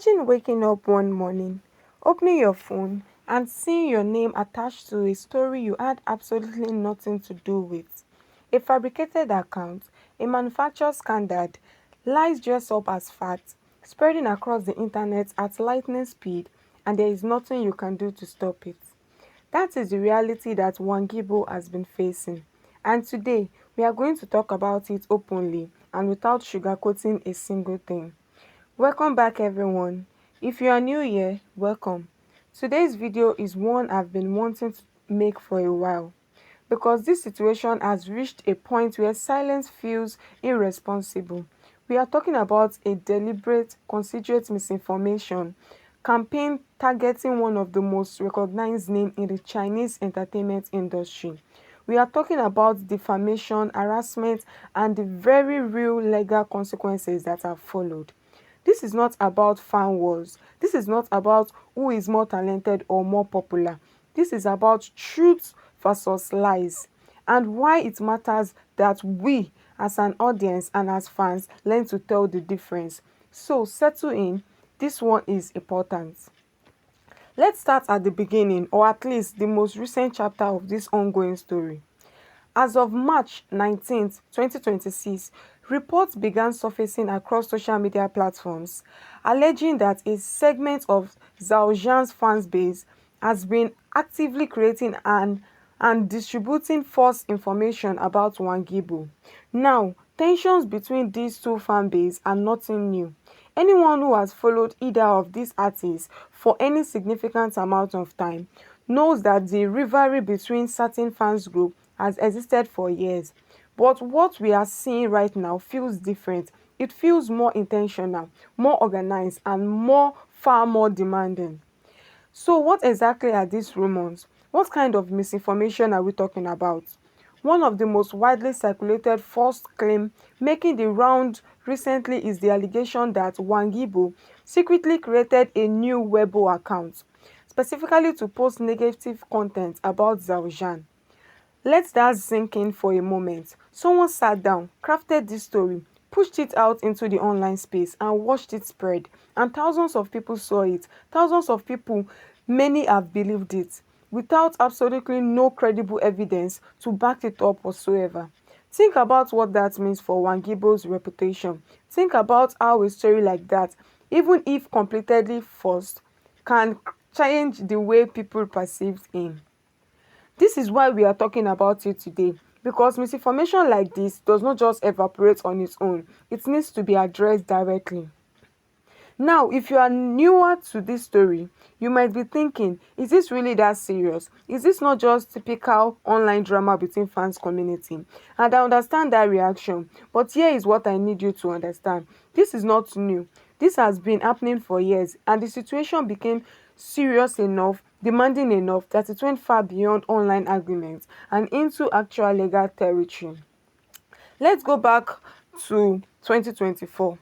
Imagine waking up one morning, opening your phone, and seeing your name attached to a story you had absolutely nothing to do with. A fabricated account, a manufactured scandal, lies dressed up as fact, spreading across the internet at lightning speed, and there is nothing you can do to stop it. That is the reality that Wang Yibo has been facing. And today, we are going to talk about it openly and without sugarcoating a single thing. Welcome back everyone. If you are new here, welcome. Today's video is one I've been wanting to make for a while because this situation has reached a point where silence feels irresponsible. We are talking about a deliberate, considerate misinformation campaign targeting one of the most recognized names in the Chinese entertainment industry. We are talking about defamation, harassment, and the very real legal consequences that have followed. This is not about fan wars. This is not about who is more talented or more popular. This is about truth versus lies and why it matters that we as an audience and as fans learn to tell the difference. So settle in. This one is important. Let's start at the beginning, or at least the most recent chapter of this ongoing story. As of March 19th, 2026, reports began surfacing across social media platforms, alleging that a segment of Xiao Zhan's fan base has been actively creating and distributing false information about Wang Yibo. Now, tensions between these two fan bases are nothing new. Anyone who has followed either of these artists for any significant amount of time knows that the rivalry between certain fans group has existed for years. But what we are seeing right now feels different. It feels more intentional, more organized, and far more demanding. So what exactly are these rumors? What kind of misinformation are we talking about? One of the most widely circulated false claim making the round recently is the allegation that Wang Yibo secretly created a new Weibo account, specifically to post negative content about Xiao Zhan. Let that sink in for a moment. Someone sat down, crafted this story, pushed it out into the online space and watched it spread. And thousands of people saw it. Thousands of people, many have believed it, without absolutely no credible evidence to back it up whatsoever. Think about what that means for Wang Yibo's reputation. Think about how a story like that, even if completely forced, can change the way people perceive him. This is why we are talking about it today, because misinformation like this does not just evaporate on its own, it needs to be addressed directly. Now, if you are newer to this story, you might be thinking, is this really that serious? Is this not just typical online drama between fans community? And I understand that reaction, but here is what I need you to understand. This is not new. This has been happening for years, and the situation became serious enough, demanding enough that it went far beyond online agreements and into actual legal territory. Let's go back to 2024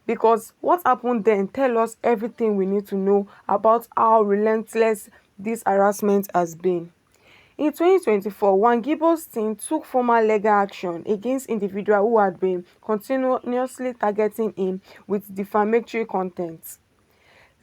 because what happened then tell us everything we need to know about how relentless this harassment has been. In 2024, Wang Yibo's team took formal legal action against individuals who had been continuously targeting him with defamatory content.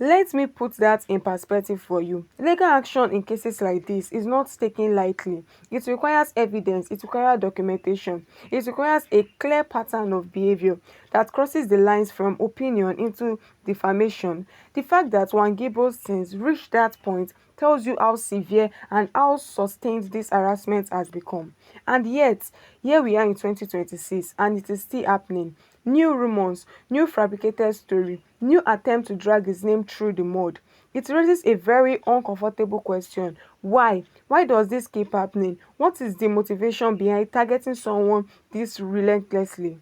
Let me put that in perspective for you. Legal action in cases like this is not taken lightly. It requires evidence, it requires documentation, it requires a clear pattern of behavior that crosses the lines from opinion into defamation. The fact that Wang Yibo's things reached that point tells you how severe and how sustained this harassment has become. And yet, here we are in 2026 and it is still happening. New rumors, new fabricated story, new attempt to drag his name through the mud. It raises a very uncomfortable question. Why? Why does this keep happening? What is the motivation behind targeting someone this relentlessly?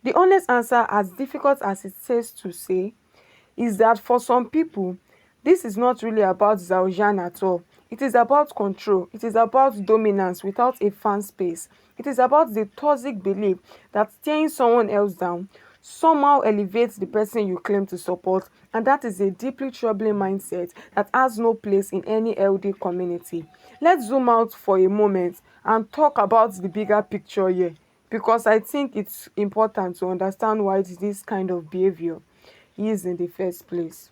The honest answer, as difficult as it says to say, is that for some people, this is not really about Xiao Zhan at all. It is about control. It is about dominance without a fan space. It is about the toxic belief that tearing someone else down somehow elevates the person you claim to support, and that is a deeply troubling mindset that has no place in any healthy community. Let's zoom out for a moment and talk about the bigger picture here, because I think it's important to understand why this kind of behavior is in the first place.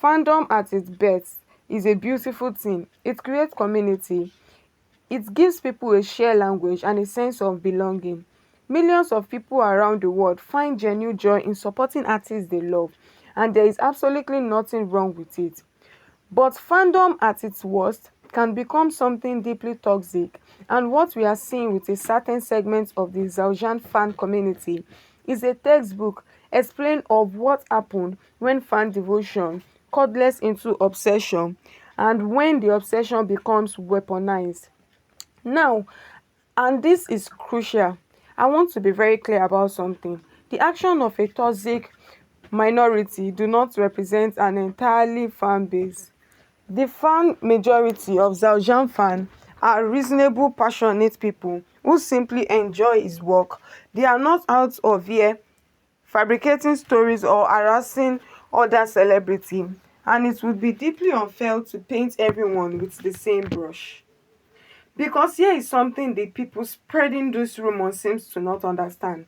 Fandom at its best is a beautiful thing. It creates community. It gives people a shared language and a sense of belonging. Millions of people around the world find genuine joy in supporting artists they love, and there is absolutely nothing wrong with it. But fandom at its worst can become something deeply toxic, and what we are seeing with a certain segment of the Xiao Zhan fan community is a textbook explain of what happened when fan devotion curdles into obsession and when the obsession becomes weaponized. Now, and this is crucial, I want to be very clear about something. The action of a toxic minority do not represent an entirely fan base. The fan majority of Xiao Zhan fan are reasonable, passionate people who simply enjoy his work. They are not out of here fabricating stories or harassing other celebrity, and it would be deeply unfair to paint everyone with the same brush. Because here is something the people spreading those rumors seems to not understand.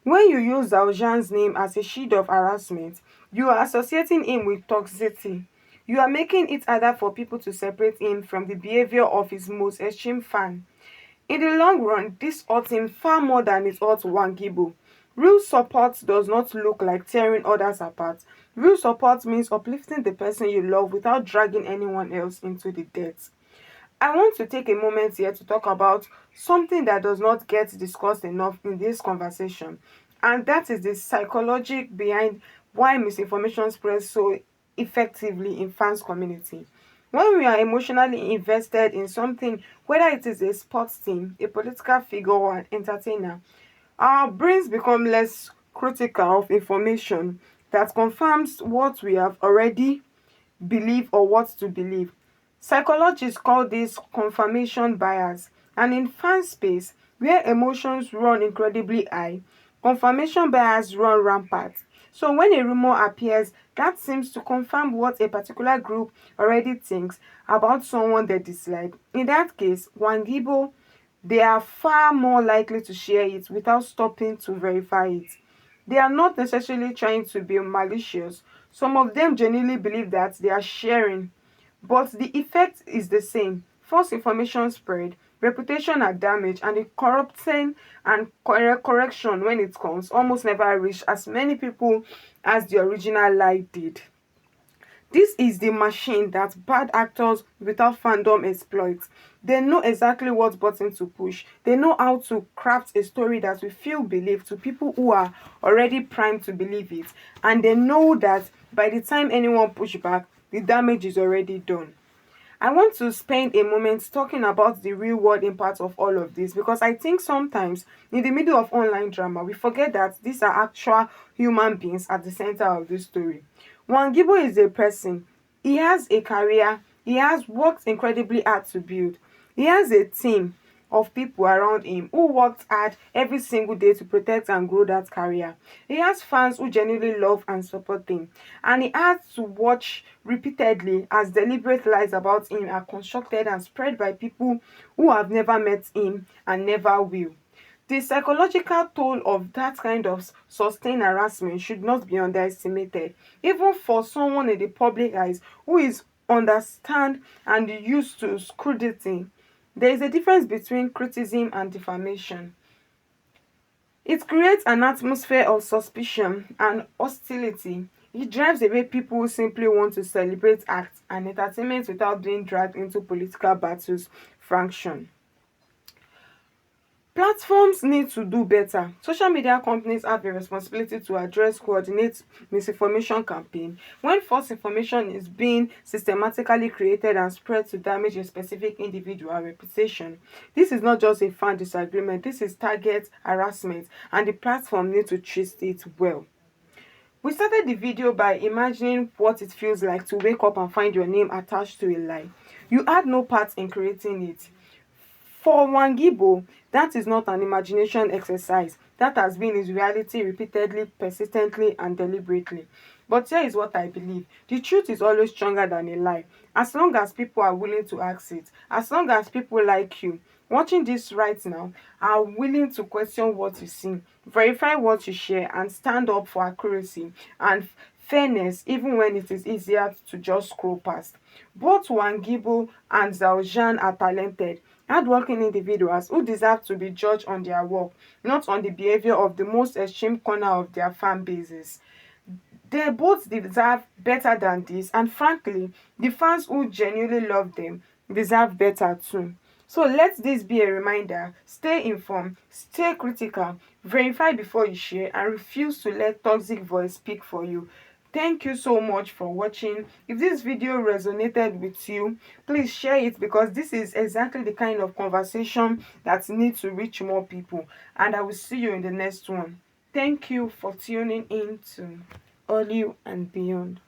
When you use Zhao Zhan's name as a shield of harassment, you are associating him with toxicity. You are making it harder for people to separate him from the behavior of his most extreme fan. In the long run, this hurts him far more than it hurts Wang Yibo. Real support does not look like tearing others apart. Real support means uplifting the person you love without dragging anyone else into the dirt. I want to take a moment here to talk about something that does not get discussed enough in this conversation, and that is the psychology behind why misinformation spreads so effectively in fans community. When we are emotionally invested in something, whether it is a sports team, a political figure, or an entertainer, our brains become less critical of information that confirms what we have already believe or what to believe. Psychologists call this confirmation bias, and in fan space, where emotions run incredibly high, confirmation bias run rampant. So when a rumor appears that seems to confirm what a particular group already thinks about someone they dislike, in that case, Wang Yibo, they are far more likely to share it without stopping to verify it. They are not necessarily trying to be malicious. Some of them genuinely believe that they are sharing, but the effect is the same. False information spread, reputation are damaged, and the corrupting and correction when it comes almost never reach as many people as the original lie did. This is the machine that bad actors without fandom exploit. They know exactly what button to push. They know how to craft a story that will feel believed to people who are already primed to believe it. And they know that by the time anyone push back, the damage is already done. I want to spend a moment talking about the real world impact of all of this, because I think sometimes in the middle of online drama, we forget that these are actual human beings at the center of this story. Wang Yibo is a person. He has a career. He has worked incredibly hard to build. He has a team of people around him who worked hard every single day to protect and grow that career. He has fans who genuinely love and support him, and he has to watch repeatedly as deliberate lies about him are constructed and spread by people who have never met him and never will. The psychological toll of that kind of sustained harassment should not be underestimated, even for someone in the public eyes who is understand and used to scrutiny. There is a difference between criticism and defamation. It creates an atmosphere of suspicion and hostility. It drives away people who simply want to celebrate acts and entertainment without being dragged into political battles, fraction. Platforms need to do better. Social media companies have a responsibility to address, coordinate misinformation campaign. When false information is being systematically created and spread to damage a specific individual reputation, this is not just a fan disagreement, this is target harassment, and the platform need to treat it well. We started the video by imagining what it feels like to wake up and find your name attached to a lie. You had no part in creating it. For Wang Yibo, that is not an imagination exercise. That has been his reality repeatedly, persistently, and deliberately. But here is what I believe. The truth is always stronger than a lie. As long as people are willing to ask it, as long as people like you, watching this right now, are willing to question what you see, verify what you share, and stand up for accuracy and fairness even when it is easier to just scroll past. Both Wang Yibo and Xiao Zhan are talented, hardworking individuals who deserve to be judged on their work, not on the behavior of the most extreme corner of their fan bases. They both deserve better than this, and frankly, the fans who genuinely love them deserve better too. So let this be a reminder: stay informed, stay critical, verify before you share, and refuse to let toxic voice speak for you. Thank you so much for watching. If this video resonated with you, please share it, because this is exactly the kind of conversation that needs to reach more people. And I will see you in the next one. Thank you for tuning in to All You and Beyond.